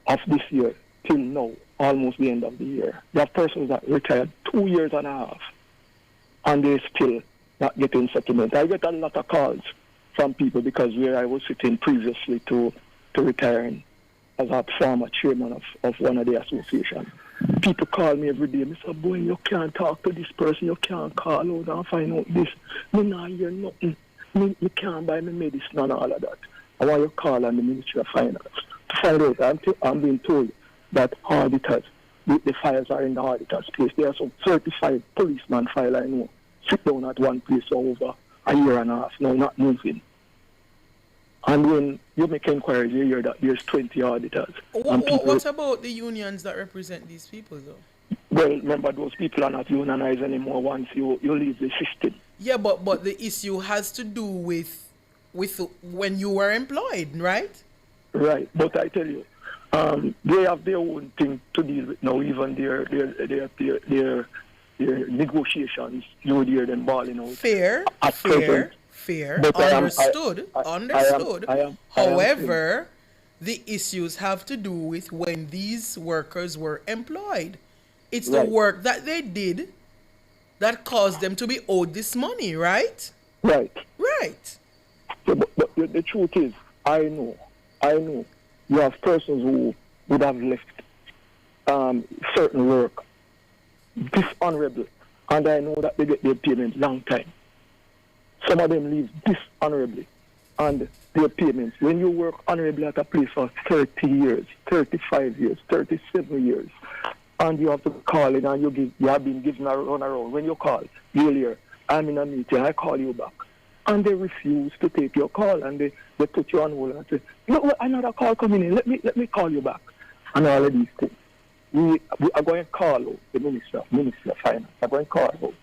of this year till now, almost the end of the year. You have persons that retired 2 years and a half, and they're still not getting settlement. I get a lot of calls from people because where I was sitting previously to retiring as a former chairman of one of the associations. People call me every day. Mr. Bowen, you can't talk to this person. You can't call out and find out this. Me not hear nothing. You can't buy me medicine and all of that. I want you to call on the Ministry of Finance to find out. I'm being told that auditors, the files are in the auditor's place. There are some 35 policeman files I know sit down at one place for over a year and a half now, not moving. And when you make inquiries, you hear that there's 20 auditors. What about the unions that represent these people, though? Well, remember, those people are not unionized anymore once you leave the system. Yeah, but the issue has to do with when you were employed, right? Right, but I tell you, they have their own thing to deal with now. Even their negotiations, you would hear them balling out. Fair. But understood. However, the issues have to do with when these workers were employed. It's the work that they did that caused them to be owed this money, right? Right. So, but the truth is, I know, you have persons who would have left certain work dishonorable, and I know that they get their payment long time. Some of them leave dishonorably, and their payments, when you work honorably at a place for 30 years, 35 years, 37 years, and you have to call in and you have been given a run around. When you call, you'll hear, I'm in a meeting, I call you back. And they refuse to take your call, and they put you on hold and say, no, another call coming in, let me call you back. And all of these things. We are going to call out the Ministry of Finance. I'm going to call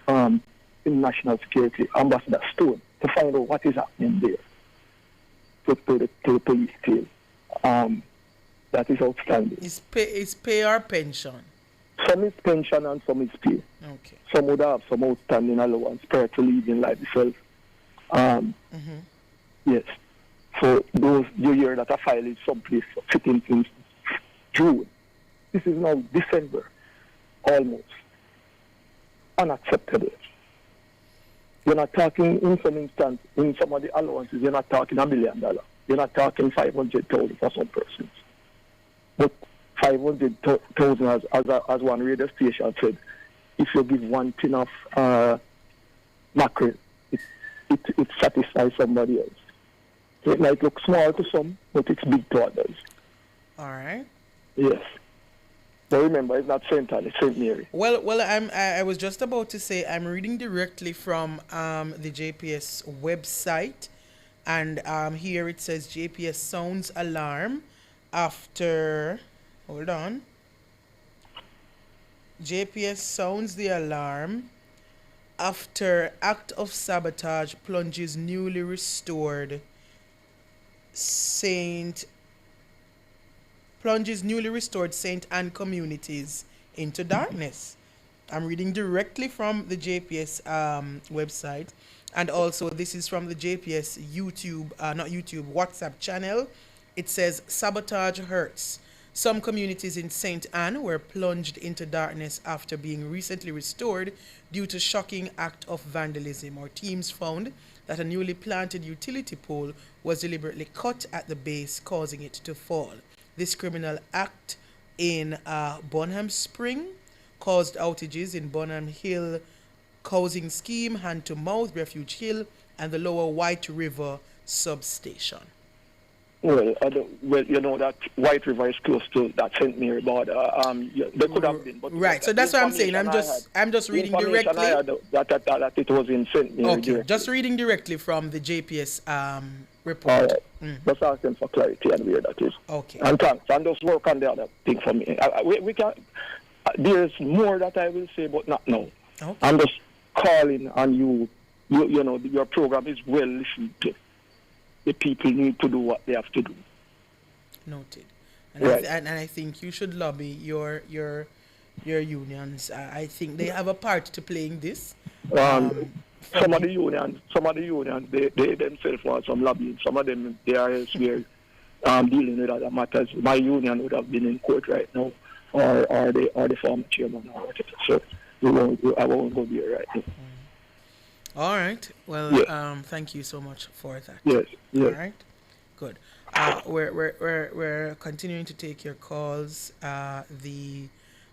out in National Security, Ambassador Stone, to find out what is happening there to the police tail. That is outstanding. Is pay or pension? Some is pension and some is pay. Okay. Some would have some outstanding allowance prior to leaving like itself. Yes. So those you hear that a file is someplace sitting since June. This is now December, almost. Unacceptable. You're not talking in some instance, in some of the allowances, you're not talking $1 million. You're not talking 500,000 for some persons. But 500,000, as one radio station said, if you give one tin of mackerel, it satisfies somebody else. So it might look small to some, but it's big to others. All right. Yes. But remember, it's not St. Anne, it's St. Mary. Well, I was just about to say I'm reading directly from the JPS website, and here it says JPS sounds alarm after. Hold on. JPS sounds the alarm after act of sabotage plunges newly restored St. Anne communities into darkness. I'm reading directly from the JPS website, and also this is from the JPS WhatsApp channel. It says sabotage hurts. Some communities in St. Anne were plunged into darkness after being recently restored due to shocking act of vandalism. Our teams found that a newly planted utility pole was deliberately cut at the base, causing it to fall. This criminal act in Bonham Spring caused outages in Bonham Hill housing scheme, Hand to Mouth, Refuge Hill, and the Lower White River substation. Well, you know that White River is close to that St. Mary border. They could have been, but right. So that's what I'm saying. I'm just reading directly. I had that it was in St. Mary. Okay, directly. Just reading directly from the JPS report. Just asking for clarity and where that is. Okay. And thanks. And just work on the other thing for me. We can. There's more that I will say, but not now. Okay. I'm just calling on you. You know, your program is well listened to. The people need to do what they have to do. Noted. And, right. I think you should lobby your unions. I think they have a part to play in this. Some of the unions, they themselves want some lobbying. Some of them, they are elsewhere dealing with other matters. My union would have been in court right now, or the former chairman or whatever. So I won't go there right now. All right. Well, thank you so much for that. Yes. All right. Good. We're continuing to take your calls. The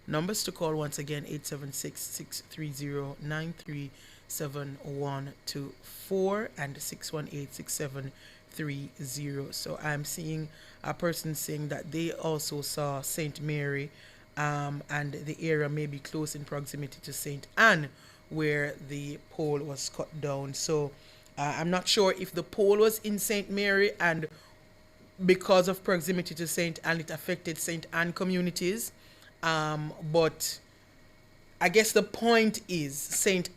numbers to call once again 876-630-937124 and 618-673-0. So I'm seeing a person saying that they also saw St. Mary, and the area may be close in proximity to St. Anne, where the pole was cut down. So I'm not sure if the pole was in St. Mary and because of proximity to St. Anne, it affected St. Anne communities. But I guess the point is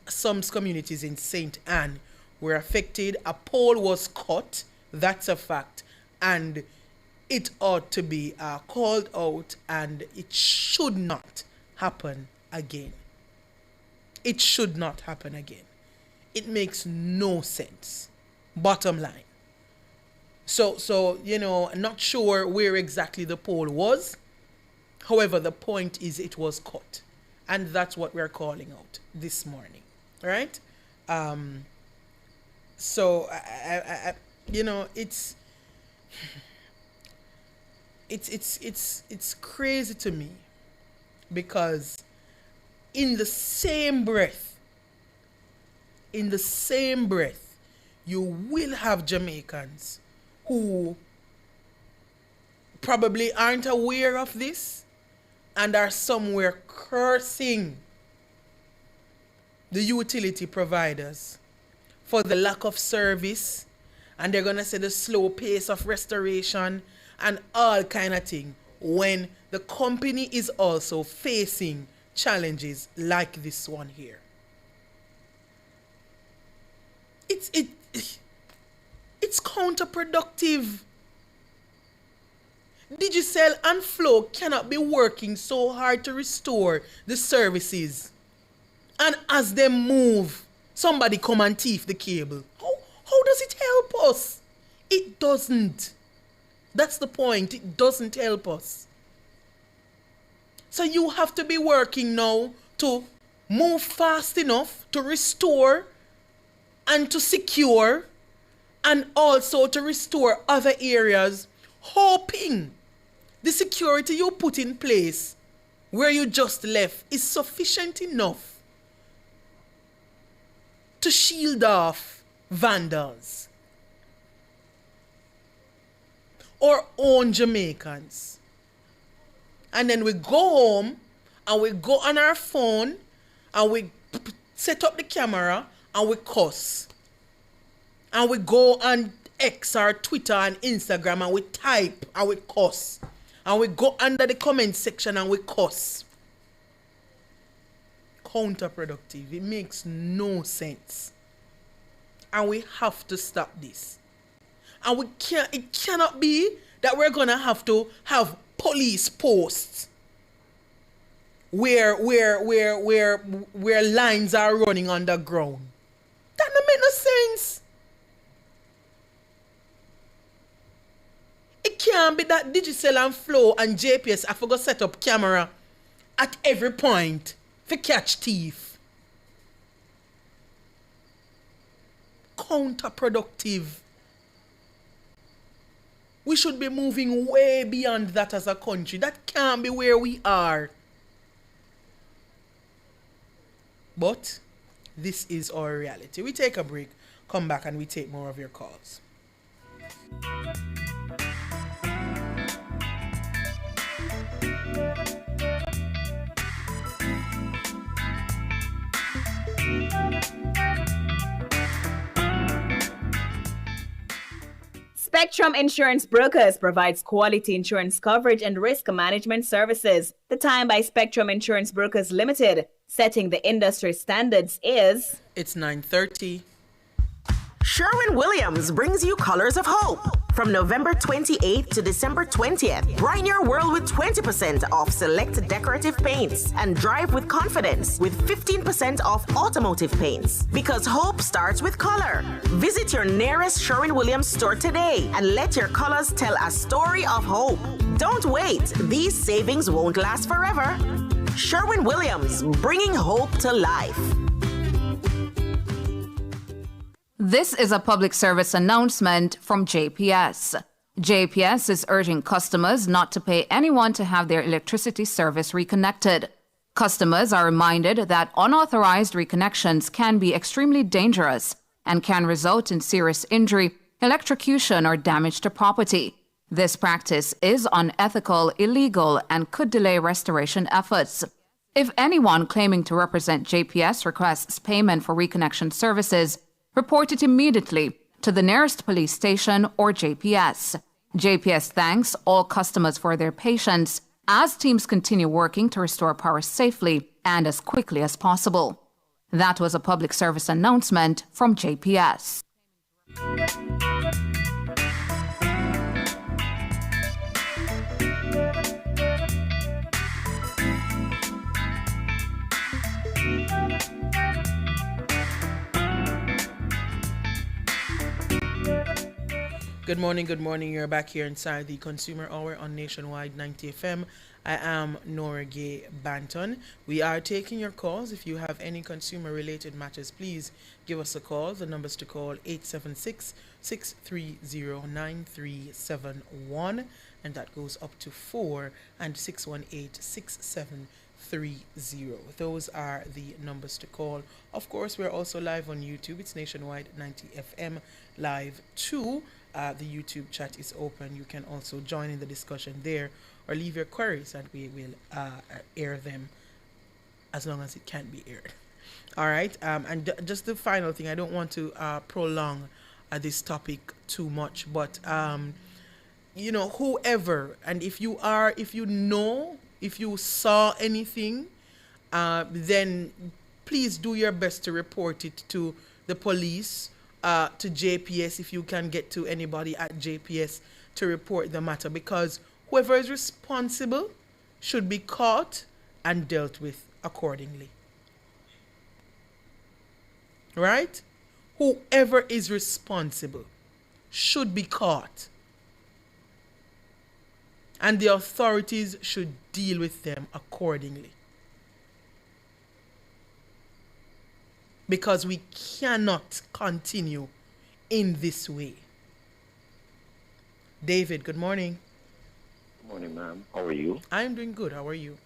some communities in St. Anne were affected. A pole was cut. That's a fact. And it ought to be called out, and it should not happen again. It should not happen again. It makes no sense. Bottom line. So not sure where exactly the pole was. However, the point is it was cut. And that's what we're calling out this morning. Right? So it's crazy to me, because in the same breath, you will have Jamaicans who probably aren't aware of this and are somewhere cursing the utility providers for the lack of service, and they're going to say the slow pace of restoration and all kind of thing, when the company is also facing challenges like this one here. It's counterproductive. Digicel and Flow cannot be working so hard to restore the services, and as they move, somebody come and thief the cable. How does it help us? It doesn't. That's the point. It doesn't help us. So you have to be working now to move fast enough to restore and to secure, and also to restore other areas, hoping the security you put in place where you just left is sufficient enough to shield off vandals or own Jamaicans. And then we go home and we go on our phone and we set up the camera and we cuss. And we go on X or Twitter and Instagram and we type and we cuss. And we go under the comment section and we cuss. Counterproductive. It makes no sense. And we have to stop this. And it cannot be that we're gonna have to have police posts where lines are running underground. That don't make no sense. It can't be that Digicel and Flow and JPS have to go set up camera at every point for catch thief. Counterproductive. We should be moving way beyond that as a country. That can't be where we are. But this is our reality. We take a break, come back, and we take more of your calls. Spectrum Insurance Brokers provides quality insurance coverage and risk management services. The time by Spectrum Insurance Brokers Limited, setting the industry standards, is... It's 9:30. Sherwin-Williams brings you Colors of Hope. From November 28th to December 20th, brighten your world with 20% off select decorative paints and drive with confidence with 15% off automotive paints. Because hope starts with color. Visit your nearest Sherwin-Williams store today and let your colors tell a story of hope. Don't wait. These savings won't last forever. Sherwin-Williams, bringing hope to life. This is a public service announcement from JPS. JPS is urging customers not to pay anyone to have their electricity service reconnected. Customers are reminded that unauthorized reconnections can be extremely dangerous and can result in serious injury, electrocution, or damage to property. This practice is unethical, illegal, and could delay restoration efforts. If anyone claiming to represent JPS requests payment for reconnection services, report it immediately to the nearest police station or JPS. JPS thanks all customers for their patience as teams continue working to restore power safely and as quickly as possible. That was a public service announcement from JPS. Good morning, good morning. You're back here inside the Consumer Hour on Nationwide 90 FM. I am Nora Gay Banton. We are taking your calls. If you have any consumer-related matters, please give us a call. The numbers to call 876-630-9371, and that goes up to 4, and 618-6730. Those are the numbers to call. Of course, we're also live on YouTube. It's Nationwide 90 FM Live 2. The YouTube chat is open. You can also join in the discussion there or leave your queries and we will air them as long as it can be aired. All right. And just the final thing, I don't want to prolong this topic too much, but, whoever, and if you saw anything, then please do your best to report it to the police, to JPS, if you can get to anybody at JPS to report the matter, because whoever is responsible should be caught and dealt with accordingly. Right? Whoever is responsible should be caught, and the authorities should deal with them accordingly. Because we cannot continue in this way. David, good morning. Good morning, ma'am. How are you? I'm doing good. How are you?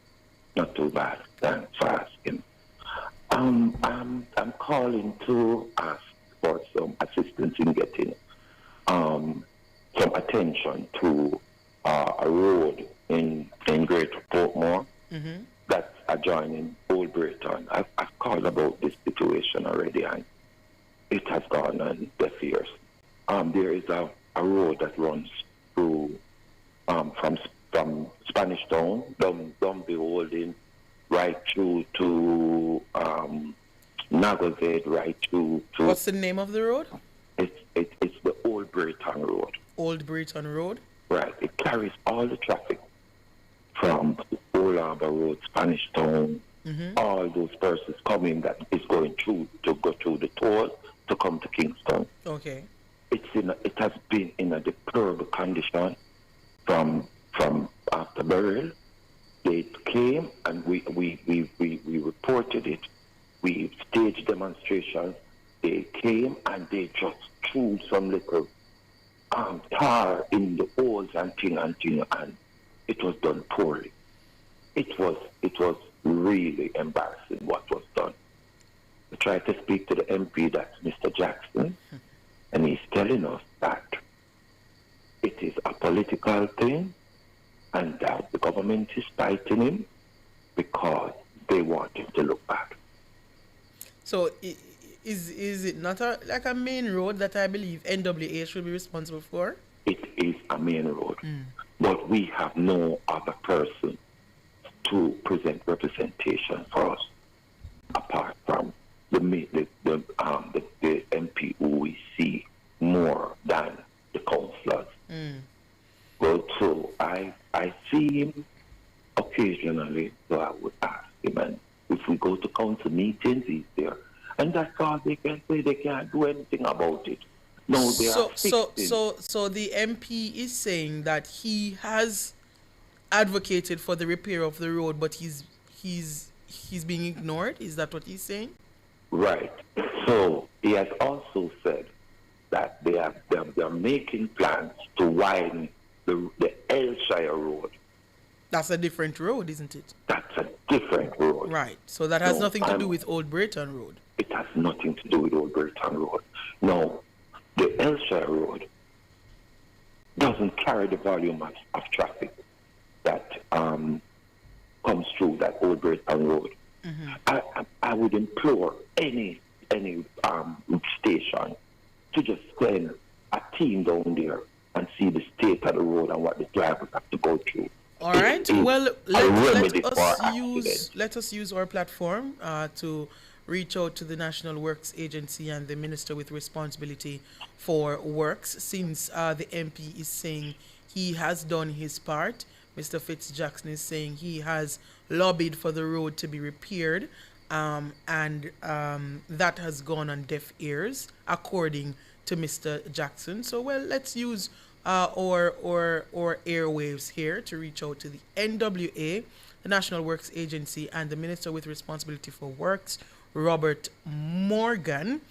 Not too bad. Thanks for asking. I'm calling to ask for some assistance in getting some attention to a road in Greater Portmore. Mm-hmm. That's adjoining Old Brighton. I've called about this situation already, and it has gone on deaf ears. There is a road that runs through from Spanish Town, down Beholding, right through to Nagozed, right through to... What's the name of the road? It's the Old Brighton Road. Old Brighton Road? Right. It carries all the traffic from Old Harbour Road, Spanish Town, all those persons coming that is going through to go through the toll to come to Kingston. Okay. It has been in a deplorable condition from after burial. They came and we reported it. We staged demonstrations. They came and they just threw some little tar in the holes and thing, and it was done poorly. It was really embarrassing what was done. We tried to speak to the MP, that's Mr. Jackson, and he's telling us that it is a political thing and that the government is fighting him because they want him to look bad. So is it not like a main road that I believe NWA should be responsible for? It is a main road, but we have no other person to present representation for us apart from the the MP who we see more than the councillors. Well, so I see him occasionally, so I would ask him, and if we go to council meetings, he's there. And that's all they can say. They can't do anything about it. No, they are fixing. So the MP is saying that he has advocated for the repair of the road, but he's being ignored. Is that what he's saying? Right. So he has also said that they're making plans to widen the Ayrshire Road. That's a different road, isn't it? That's a different road. Right. So that has No, nothing to do with Old Brayton Road. It has nothing to do with Old Brayton Road. No, the Ayrshire Road doesn't carry the volume of traffic that comes through that Old Brayton Road. I would implore any station to just send a team down there and see the state of the road and what the drivers have to go through. All right. Well, let us use our platform to reach out to the National Works Agency and the Minister with responsibility for works, since the MP is saying he has done his part. Mr. Fitzjackson is saying he has lobbied for the road to be repaired, and that has gone on deaf ears, according to Mr. Jackson. So, well, let's use our airwaves here to reach out to the NWA, the National Works Agency, and the Minister with responsibility for works, Robert Morgan.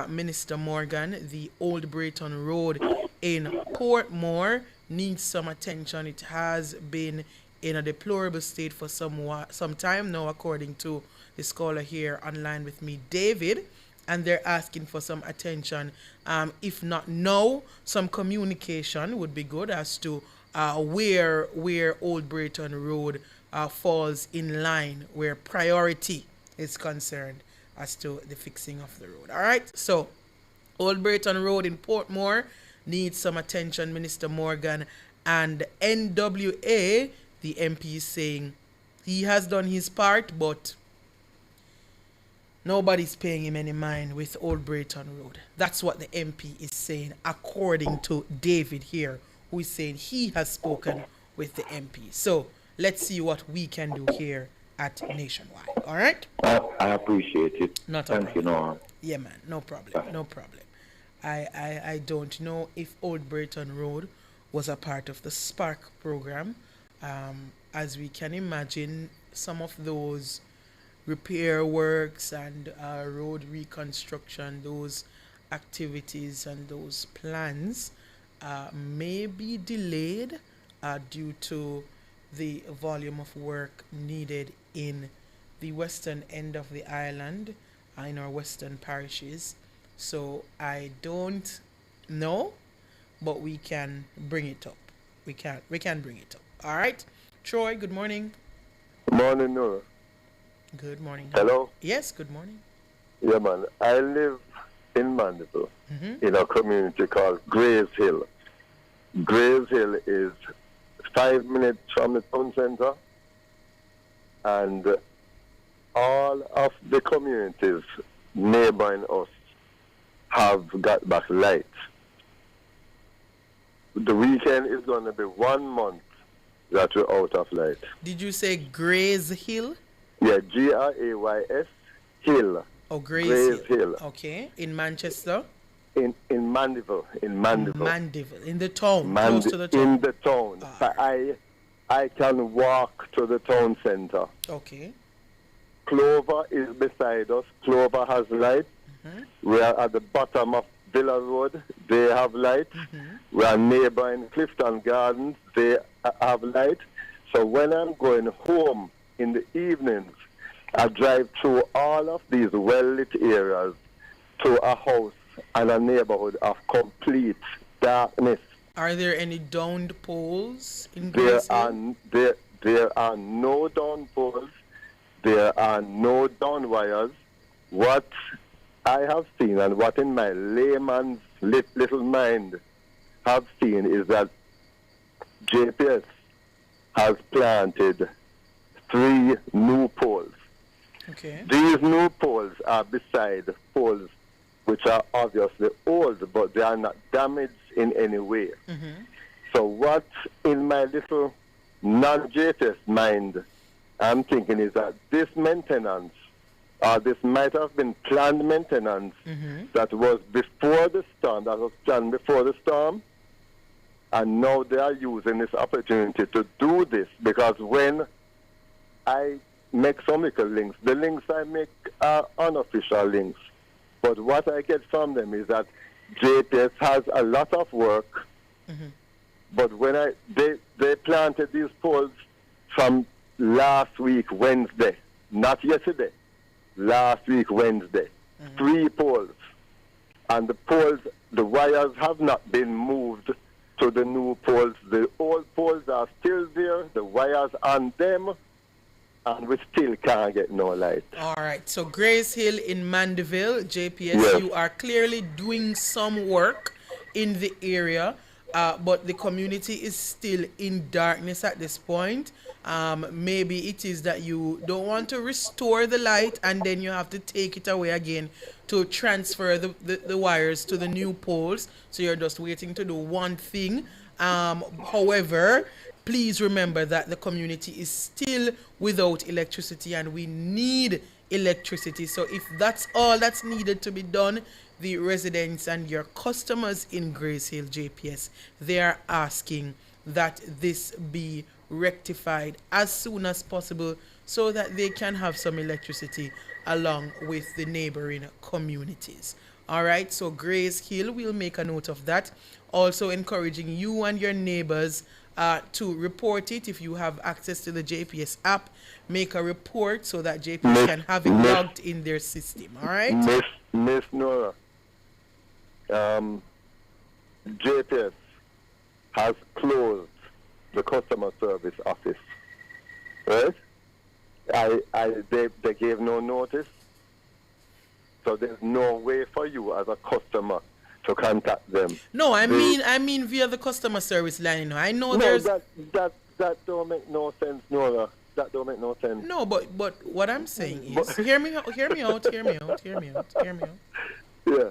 Minister Morgan, the Old Brayton Road in Portmore needs some attention. It has been in a deplorable state for some time now, according to the scholar here online with me, David, and they're asking for some attention. If not now, some communication would be good as to where Old Brayton Road falls in line, where priority is concerned as to the fixing of the road. All right, so Old Brayton Road in Portmore needs some attention, Minister Morgan. And NWA, the MP, is saying he has done his part, but nobody's paying him any mind with Old Brayton Road. That's what the MP is saying, according to David here, who is saying he has spoken with the MP. So let's see what we can do here at Nationwide. All right? I appreciate it. Not a Thank you, problem. Norm. Yeah, man. No problem. No problem. I don't know if Old Brayton Road was a part of the Spark program. As we can imagine, some of those repair works and road reconstruction, those activities and those plans may be delayed due to the volume of work needed in the western end of the island, in our western parishes. So I don't know, but we can bring it up. We can bring it up. All right, Troy. Good morning. Good morning, Nora. Good morning. Hello. Yes. Good morning. Yeah, man. I live in Mandeville, in a community called Grays Hill. Grays Hill is 5 minutes from the town center, and all of the communities neighboring us have got back lights. The weekend is going to be 1 month that we're out of light. Did you say Grays Hill? Yeah, Grays Hill. Oh, Grays Hill. Okay, in Manchester? In Mandeville. Mandeville, in the town, close to the town? In the town. I can walk to the town center. Okay. Clover is beside us. Clover has light. We are at the bottom of Villa Road. They have light. We are neighboring Clifton Gardens. They have light. So when I'm going home in the evenings, I drive through all of these well-lit areas to a house and a neighborhood of complete darkness. Are there any downed poles in There Grays Hill? there are no down poles. There are no down wires. What I have seen and what in my layman's little mind have seen is that JPS has planted 3 new poles. Okay. These new poles are beside poles which are obviously old, but they are not damaged in any way. So what in my little non-JPS mind I'm thinking is that this maintenance, this might have been planned maintenance that was before the storm, that was planned before the storm, and now they are using this opportunity to do this, because when I make some little links, the links I make are unofficial links, but what I get from them is that JPS has a lot of work, but when they planted these poles from last week Wednesday, not yesterday, last week Wednesday, 3 poles, and the wires have not been moved to the new poles. The old poles are still there, the wires on them, and we still can't get no light. All right, so Grace Hill in Mandeville, JPS, Yes. you are clearly doing some work in the area, but the community is still in darkness at this point. Maybe it is that you don't want to restore the light and then you have to take it away again to transfer the wires to the new poles. So you're just waiting to do one thing. However, please remember that the community is still without electricity and we need electricity. So if that's all that's needed to be done, the residents and your customers in Grace Hill JPS, they are asking that this be rectified as soon as possible so that they can have some electricity along with the neighboring communities. All right, so Grace Hill, we'll make a note of that. Also encouraging you and your neighbors to report it. If you have access to the JPS app, make a report so that JPS can have it logged in their system. All right? Miss Nora, JPS has closed the customer service office, right? They gave no notice, so there's no way for you as a customer to contact them. No, I mean via the customer service line. I know No, there's that don't make no sense, Nora. That don't make no sense. no, but what I'm saying is, hear me out. Yeah.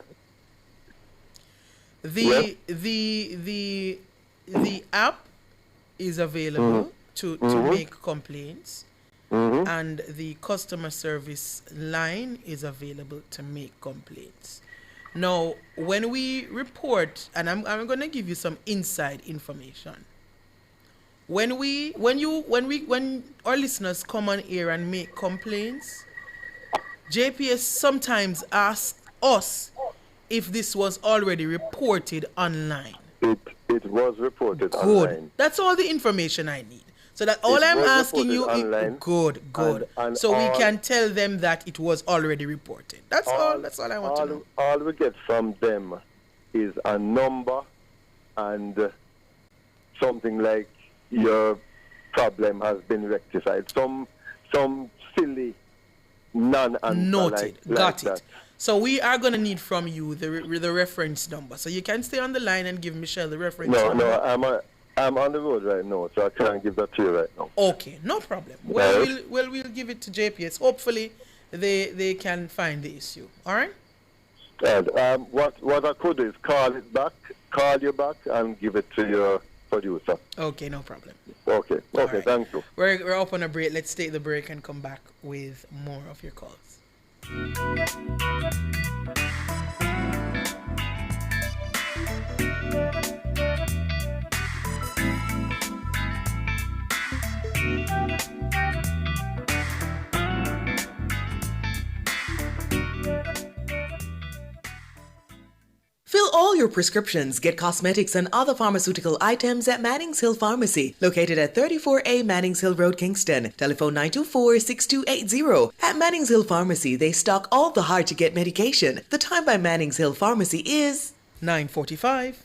The app is available to make complaints, and the customer service line is available to make complaints. Now, when we report, and I'm going to give you some inside information. When our listeners come on air and make complaints, JPS sometimes asks us if this was already reported online. It was reported Good. online. That's all the information I need. So that all It I'm was asking you reported is online, good. and So we all- can tell them that it was already reported. That's all I want to know. All we get from them is a number and something like your problem has been rectified. Some silly non-answer. Noted. Got like it. So we are going to need from you the reference number. So you can stay on the line and give Michelle the reference number. No, I'm on the road right now, so I can't give that to you right now. Okay, no problem. Well, we'll give it to JPS. Hopefully, they can find the issue. All right? And what I could do is call you back, and give it to your producer. Okay, no problem. Okay, right. Thank you. We're up on a break. Let's take the break and come back with more of your calls. Fill all your prescriptions, get cosmetics and other pharmaceutical items at Mannings Hill Pharmacy, located at 34A Mannings Hill Road, Kingston. Telephone 924-6280. At Mannings Hill Pharmacy, they stock all the hard-to-get medication. The time by Mannings Hill Pharmacy is 9:45.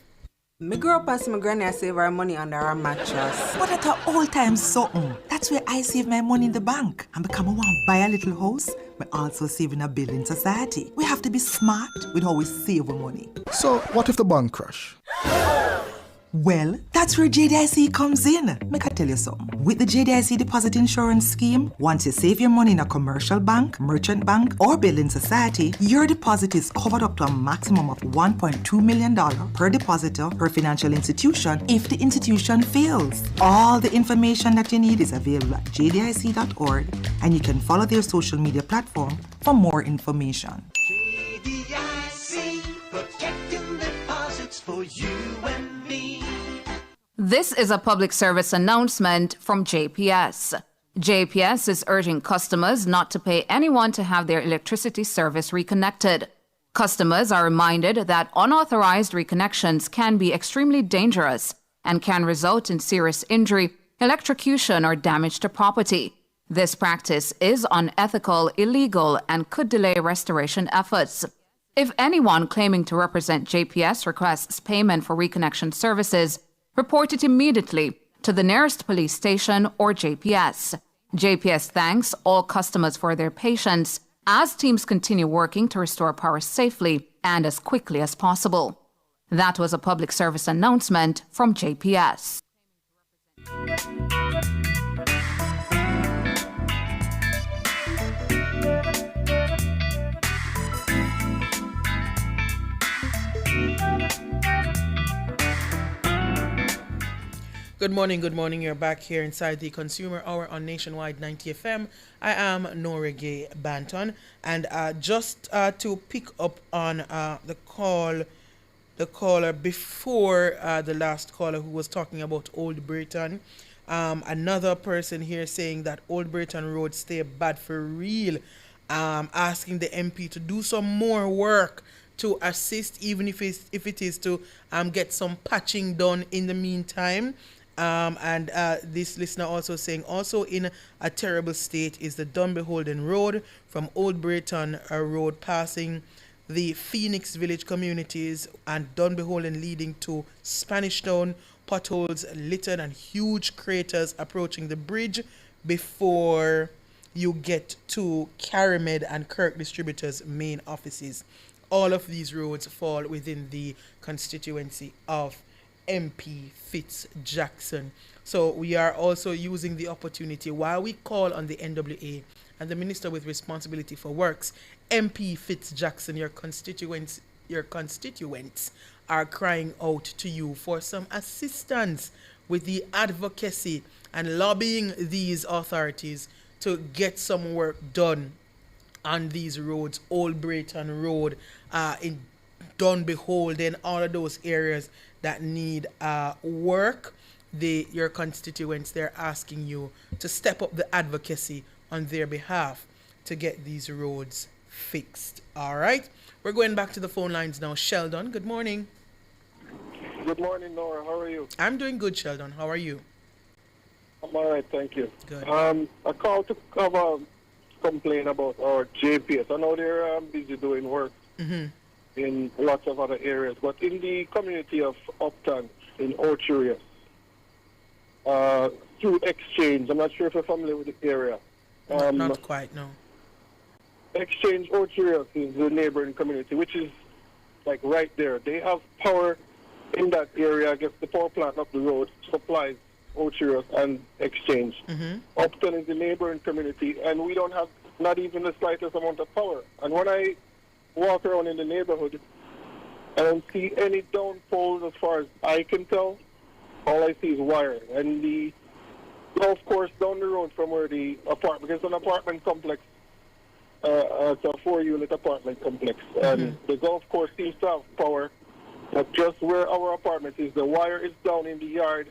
Me grew up as my granny save her money under her mattress. But at an old time something. That's where I save my money in the bank. And because I want to buy a little house, I also save in a building society. We have to be smart with how we save our money. So what if the bank crash? Well, that's where JDIC comes in. Make I tell you something. With the JDIC Deposit Insurance Scheme, once you save your money in a commercial bank, merchant bank, or building society, your deposit is covered up to a maximum of $1.2 million per depositor per financial institution if the institution fails. All the information that you need is available at jdic.org, and you can follow their social media platform for more information. JDIC, protecting deposits for you and me. This is a public service announcement from JPS. JPS is urging customers not to pay anyone to have their electricity service reconnected. Customers are reminded that unauthorized reconnections can be extremely dangerous and can result in serious injury, electrocution, or damage to property. This practice is unethical, illegal, and could delay restoration efforts. If anyone claiming to represent JPS requests payment for reconnection services, report it immediately to the nearest police station or JPS. JPS thanks all customers for their patience as teams continue working to restore power safely and as quickly as possible. That was a public service announcement from JPS. Good morning. You're back here inside the Consumer Hour on Nationwide 90 FM. I am Norige Banton, and just to pick up on the caller before the last caller who was talking about Old Britain, another person here saying that Old Britain Road stay bad for real, asking the MP to do some more work to assist, even if it is to get some patching done in the meantime. And this listener also saying, also in a terrible state is the Dunbeholden Road from Old Britain Road passing the Phoenix Village communities and Dunbeholden leading to Spanish Town, potholes littered and huge craters approaching the bridge before you get to Caramed and Kirk Distributors main offices. All of these roads fall within the constituency of MP Fitz Jackson. So we are also using the opportunity while we call on the NWA and the Minister with Responsibility for Works, MP Fitz Jackson, your constituents are crying out to you for some assistance with the advocacy and lobbying these authorities to get some work done on these roads, Old Britain Road, in Dunbeholden, all of those areas that need work. Your constituents, they're asking you to step up the advocacy on their behalf to get these roads fixed. All right, we're going back to the phone lines now. Sheldon, good morning. Good morning, Nora. How are you? I'm doing good, Sheldon. How are you? I'm all right, thank you. Good. I called to have a complaint about our JPS. I know they're busy doing work in lots of other areas, but in the community of Upton in Orchurius, through Exchange, I'm not sure if you're familiar with the area. Not quite, no. Exchange Orchurius is the neighboring community, which is like right there. They have power in that area. I guess the power plant up the road supplies Orchurius and Exchange. Upton is the neighboring community, and we don't have not even the slightest amount of power. And when I walk around in the neighborhood, I don't see any down poles as far as I can tell. All I see is wire. And the golf course down the road from where the apartment, because it's an apartment complex, it's a 4-unit apartment complex, and the golf course seems to have power, but just where our apartment is, the wire is down in the yard,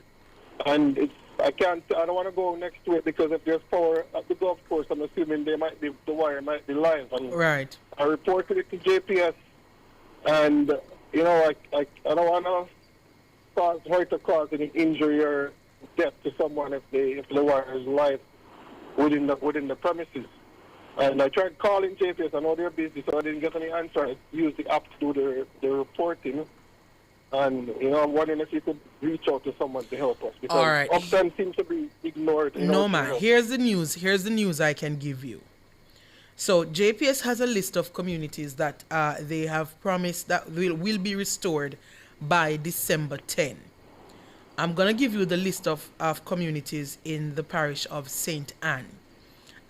and I don't want to go next to it because if there's power at the golf course, I'm assuming the wire might be live. And right. I reported it to JPS, and I don't want to cause any injury or death to someone if the wire is live within the premises. And I tried calling JPS. I know they're busy, so I didn't get any answer. I used the app to do the reporting. And, I'm wondering if you could reach out to someone to help us. Because all right. Upton seems to be ignored. No, man. Here's the news I can give you. So JPS has a list of communities that they have promised that will be restored by December 10. I'm going to give you the list of communities in the parish of St. Anne.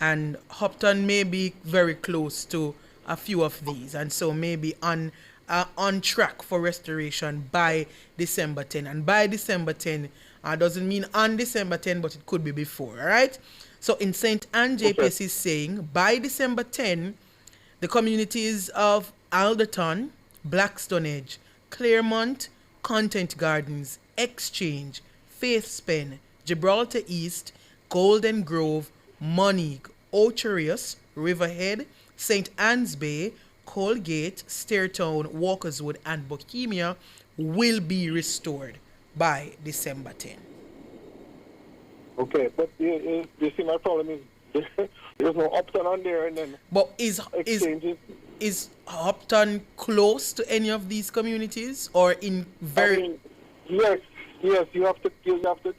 And Hopton may be very close to a few of these, and so maybe on track for restoration by December 10. And by December 10 doesn't mean on December 10, but it could be before, all right? So in St. Anne, JPS is saying by December 10, the communities of Alderton, Blackstonedge, Claremont, Content Gardens, Exchange, Faithspen, Gibraltar East, Golden Grove, Monique, Ocherius, Riverhead, St. Anne's Bay, Colgate, Stairtown, Walkerswood, and Bohemia will be restored by December 10. Okay, but you see my problem is there's no Upton on there, and then. But is Upton close to any of these communities, or in very? I mean, yes, you have to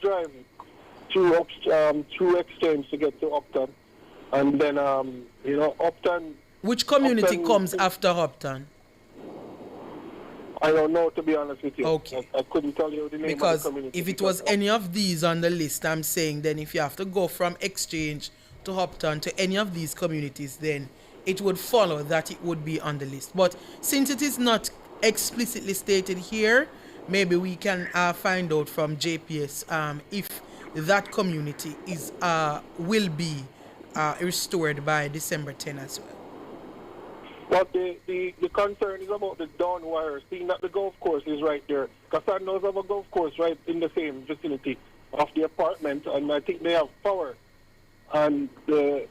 drive through Exchange to get to Upton, and then Upton. Which community comes after Upton? I don't know, to be honest with you. Okay. I couldn't tell you the name because of the community. If it was any of these on the list, I'm saying then if you have to go from Exchange to Hopton to any of these communities, then it would follow that it would be on the list. But since it is not explicitly stated here, maybe we can find out from JPS if that community is will be restored by December 10 as well. But the concern is about the down wires, seeing that the golf course is right there. Casandos have a golf course right in the same vicinity of the apartment, and I think they have power. And the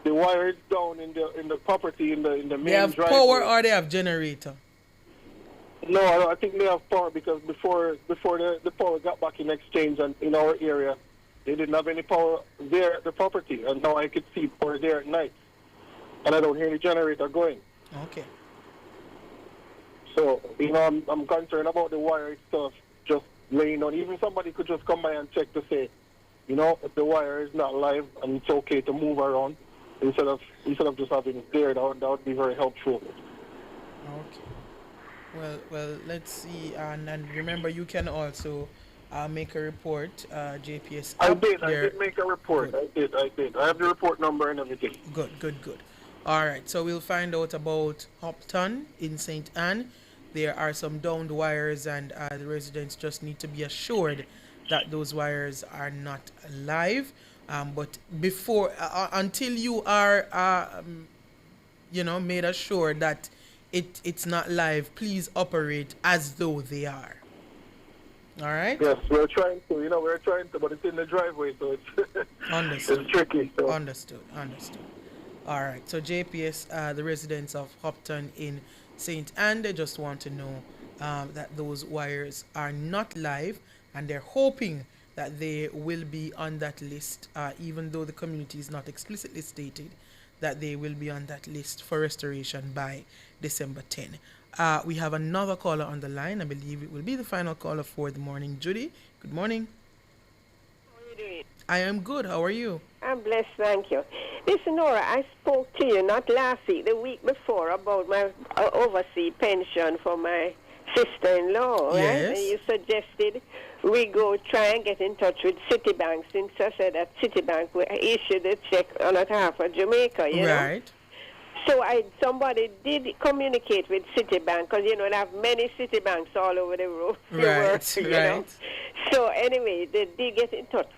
wire is down in the property in the main driveway. They have power or they have generator? No, I think they have power because before the power got back in Exchange and in our area, they didn't have any power there at the property, and now I could see power there at night, and I don't hear the generator going. Okay. So, I'm concerned about the wire stuff just laying on. Even somebody could just come by and check to say, if the wire is not live and it's okay to move around instead of just having it there, that would be very helpful. Okay. Well, let's see. And remember, you can also make a report, JPS. I did make a report. Good. I did. I have the report number and everything. Good. All right, so we'll find out about Hopton in St. Anne. There are some downed wires, and the residents just need to be assured that those wires are not live. But before, until you are, made assured that it's not live, please operate as though they are. All right? Yes, we're trying to, but it's in the driveway, so it's Understood. It's tricky. So. Understood. All right, so JPS, the residents of Hopton in St. Anne, they just want to know that those wires are not live, and they're hoping that they will be on that list, even though the community is not explicitly stated that they will be on that list for restoration by December 10. We have another caller on the line. I believe it will be the final caller for the morning. Judy, good morning. How are you doing? I am good. How are you? I'm blessed, thank you. Listen, Nora, I spoke to you not last week, the week before, about my overseas pension for my sister-in-law, right? Yes. And you suggested we go try and get in touch with Citibank, since I said that Citibank will issue the check on behalf of Jamaica, you know? Right. So somebody did communicate with Citibank, because, they have many Citibanks all over the world. Right. So anyway, they did get in touch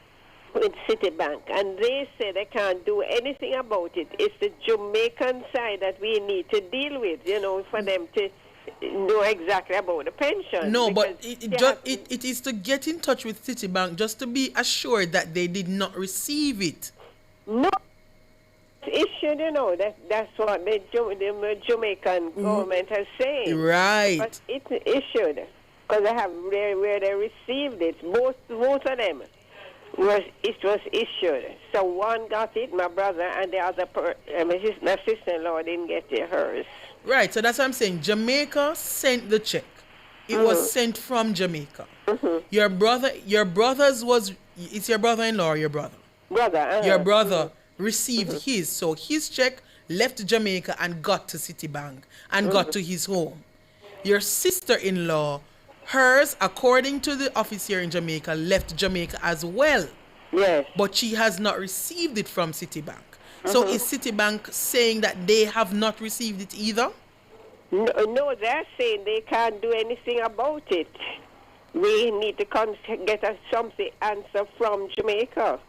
with Citibank, and they say they can't do anything about it. It's the Jamaican side that we need to deal with, for them to know exactly about the pension. No, but it is to get in touch with Citibank just to be assured that they did not receive it. No. It's issued, that's what the Jamaican government has said. Right. But it's issued, because I have where they received it, both of them. It was issued. So one got it, my brother, and the other, my sister-in-law didn't get hers. Right, so that's what I'm saying. Jamaica sent the check. It was sent from Jamaica. Your brother's was, it's your brother-in-law or your brother? Brother. Your brother received his, so his check left Jamaica and got to Citibank and got to his home. Your sister-in-law, hers, according to the office here in Jamaica, left Jamaica as well. Yes. But she has not received it from Citibank. So is Citibank saying that they have not received it either? No, they're saying they can't do anything about it. We need to get a something answer from Jamaica.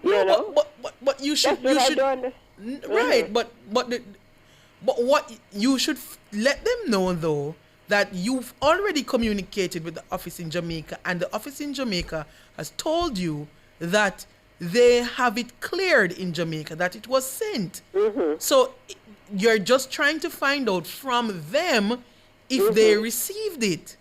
You know? But you should. That's what You should I don't understand. right, but what you should let them know though that you've already communicated with the office in Jamaica, and the office in Jamaica has told you that they have it cleared in Jamaica, that it was sent. So you're just trying to find out from them if they received it.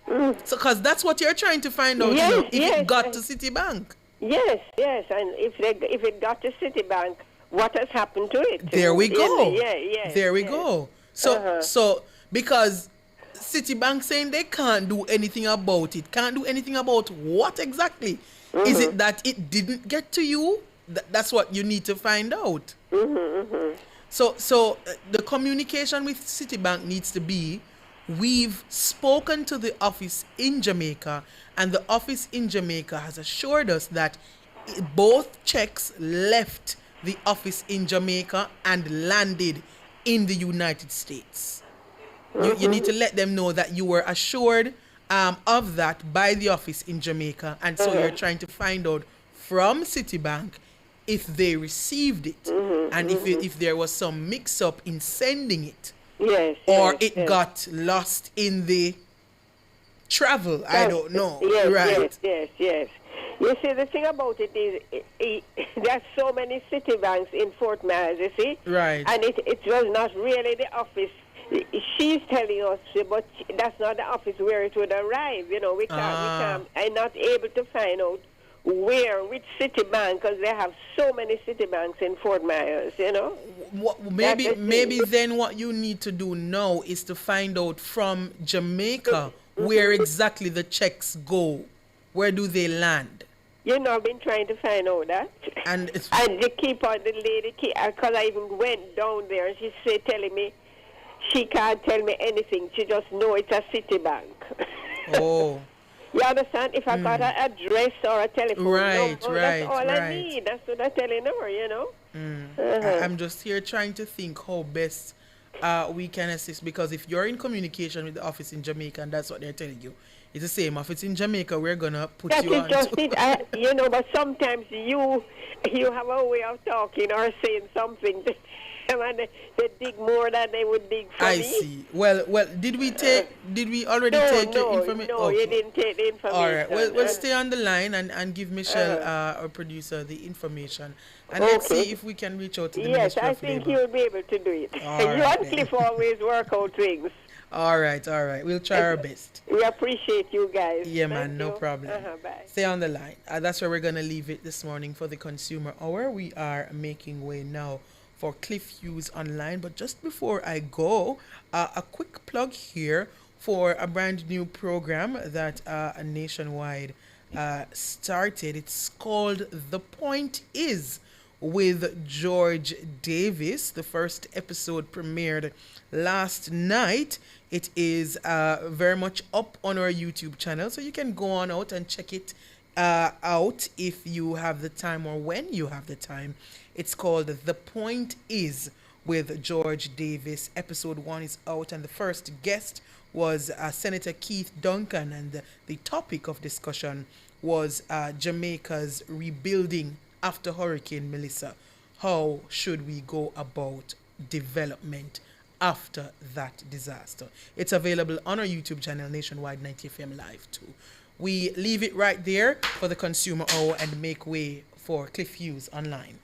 So, because that's what you're trying to find out, Yes, you know, if yes, it got to Citibank. Yes, and if it got to Citibank, what has happened to it? There we go. Yeah. There we go. So because Citibank saying they can't do anything about it. Can't do anything about what exactly? Is it that it didn't get to you? That's what you need to find out. So the communication with Citibank needs to be, we've spoken to the office in Jamaica, and the office in Jamaica has assured us that both checks left the office in Jamaica and landed in the United States. You need to let them know that you were assured of that by the office in Jamaica, and so you're trying to find out from Citibank if they received it, and if there was some mix-up in sending it, it got lost in the travel. I don't know. Yes. You see, the thing about it is, there's so many Citibanks in Fort Myers, you see? Right. And it was not really the office. She's telling us, but that's not the office where it would arrive. You know, we can't, I'm not able to find out which Citibank, because they have so many Citibanks in Fort Myers, you know? Maybe then what you need to do now is to find out from Jamaica where exactly the checks go. Where do they land? You know, I've been trying to find out that. And they keep on, the lady, because I even went down there, and she's telling me she can't tell me anything. She just know it's a Citibank. Oh. You understand? If I got an address or a telephone number, that's all I need. That's what I'm telling her, you know? I'm just here trying to think how best we can assist, because if you're in communication with the office in Jamaica and that's what they're telling you, it's the same. If it's in Jamaica, we're going to put you on. That's just it. You know, but sometimes you have a way of talking or saying something to them, and they dig more than they would dig for me. I see. Well, did we already take your information? No, you didn't take the information. All right. We'll stay on the line and give Michelle, our producer, the information. And let's see if we can reach out to the Ministry of Labour. Yes, I think you'll be able to do it. All you right, and Cliff always work out things. All right. We'll try our best. We appreciate you guys. Yeah, man, no problem. Bye. Stay on the line. That's where we're going to leave it this morning for the Consumer Hour. We are making way now for Cliff Hughes Online. But just before I go, a quick plug here for a brand new program that Nationwide started. It's called The Point Is with George Davis. The first episode premiered last night. It is very much up on our YouTube channel, so you can go on out and check it out if you have the time or when you have the time. It's called The Point Is with George Davis. Episode 1 is out, and the first guest was Senator Keith Duncan, and the topic of discussion was Jamaica's rebuilding after Hurricane Melissa. How should we go about development after that disaster? It's available on our YouTube channel, Nationwide 90FM Live too. We leave it right there for the Consumer Hour and make way for Cliff Hughes Online.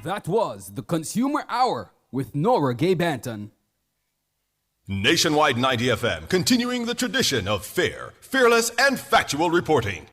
That was the Consumer Hour with Nora Gay Banton. Nationwide 90 FM, continuing the tradition of fair, fearless, and factual reporting.